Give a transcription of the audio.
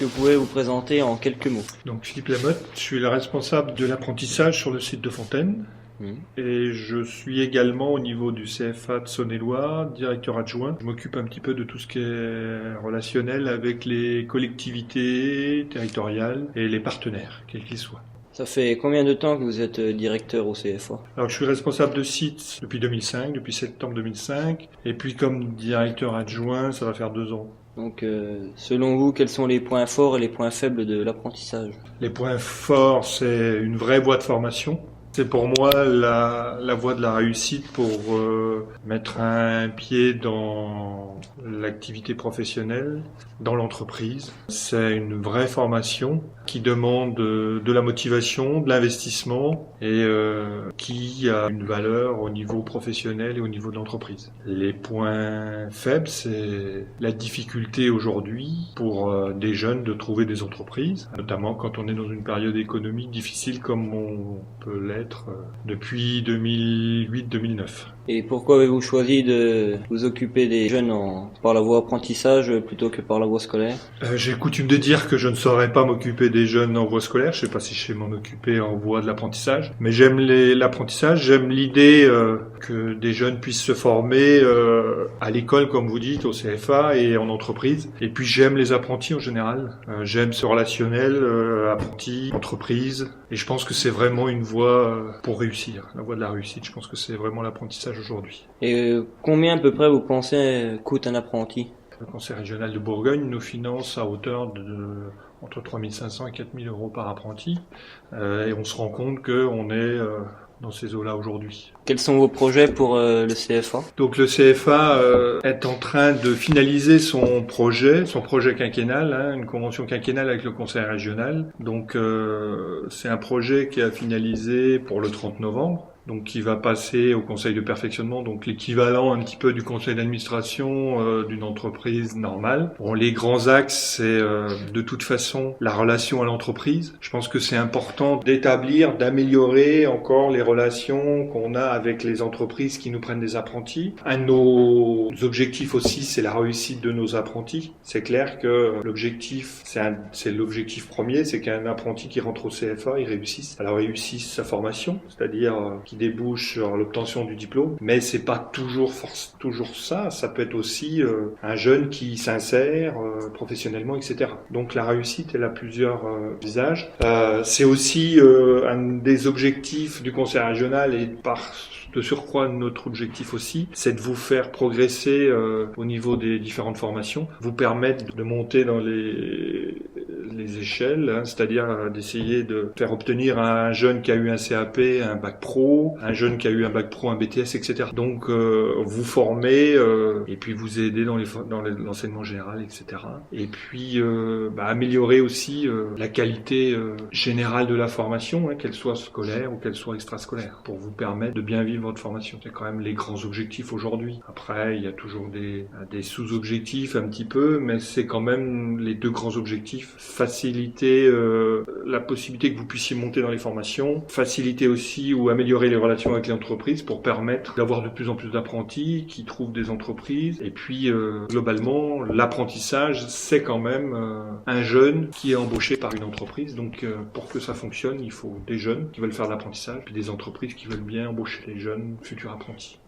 que vous pouvez vous présenter en quelques mots? Donc Philippe Lamotte, je suis le responsable de l'apprentissage sur le site de Fontaine. Et je suis également au niveau du CFA de Saône-et-Loire, directeur adjoint. Je m'occupe un petit peu de tout ce qui est relationnel avec les collectivités territoriales et les partenaires, quels qu'ils soient. Ça fait combien de temps que vous êtes directeur au CFA? Alors je suis responsable de site depuis 2005, depuis septembre 2005. Et puis comme directeur adjoint, ça va faire 2 ans. Donc, selon vous, quels sont les points forts et les points faibles de l'apprentissage? Les points forts, c'est une vraie voie de formation. C'est pour moi la voie de la réussite pour mettre un pied dans l'activité professionnelle, dans l'entreprise. C'est une vraie formation qui demande de la motivation, de l'investissement et qui a une valeur au niveau professionnel et au niveau de l'entreprise. Les points faibles, c'est la difficulté aujourd'hui pour des jeunes de trouver des entreprises, notamment quand on est dans une période économique difficile comme on peut l'être depuis 2008-2009. Et pourquoi avez-vous choisi de vous occuper des jeunes par la voie apprentissage plutôt que par la voie scolaire? J'ai coutume de dire que je ne saurais pas m'occuper des jeunes en voie scolaire. Je ne sais pas si je sais m'en occuper en voie de l'apprentissage. Mais j'aime l'apprentissage, j'aime l'idée que des jeunes puissent se former à l'école, comme vous dites, au CFA et en entreprise. Et puis j'aime les apprentis en général. J'aime ce relationnel, apprenti, entreprise. Et je pense que c'est vraiment une voie pour réussir, la voie de la réussite. Je pense que c'est vraiment l'apprentissage aujourd'hui. Et combien à peu près vous pensez coûte un apprenti? Le Conseil régional de Bourgogne nous finance à hauteur de entre 3 500 et 4 000 euros par apprenti. Et on se rend compte qu'on est dans ces eaux-là aujourd'hui. Quels sont vos projets pour le CFA? Donc le CFA est en train de finaliser son projet quinquennal, une convention quinquennale avec le Conseil régional. Donc c'est un projet qui a finalisé pour le 30 novembre. Donc qui va passer au conseil de perfectionnement, donc l'équivalent un petit peu du conseil d'administration d'une entreprise normale. Bon, les grands axes, c'est de toute façon la relation à l'entreprise. Je pense que c'est important d'établir, d'améliorer encore les relations qu'on a avec les entreprises qui nous prennent des apprentis. Un de nos objectifs aussi, c'est la réussite de nos apprentis. C'est clair que l'objectif, c'est l'objectif premier, c'est qu'un apprenti qui rentre au CFA, il réussisse. Alors réussisse sa formation, c'est-à-dire qui débouche sur l'obtention du diplôme, mais c'est pas toujours ça. Ça peut être aussi un jeune qui s'insère professionnellement, etc. Donc la réussite, elle a plusieurs visages. C'est aussi un des objectifs du Conseil régional et de surcroît, notre objectif aussi, c'est de vous faire progresser au niveau des différentes formations, vous permettre de monter dans les échelles, c'est-à-dire d'essayer de faire obtenir à un jeune qui a eu un CAP, un bac pro, un jeune qui a eu un bac pro, un BTS, etc. Donc vous former et puis vous aider dans l'enseignement général, etc. Et puis améliorer aussi la qualité générale de la formation, qu'elle soit scolaire ou qu'elle soit extrascolaire, pour vous permettre de bien vivre votre formation. C'est quand même les grands objectifs aujourd'hui. Après, il y a toujours des sous-objectifs un petit peu, mais c'est quand même les 2 grands objectifs. Faciliter la possibilité que vous puissiez monter dans les formations, faciliter aussi ou améliorer les relations avec les entreprises pour permettre d'avoir de plus en plus d'apprentis qui trouvent des entreprises. Et puis, globalement, l'apprentissage, c'est quand même un jeune qui est embauché par une entreprise. Donc, pour que ça fonctionne, il faut des jeunes qui veulent faire de l'apprentissage, puis des entreprises qui veulent bien embaucher les jeunes futurs apprentis.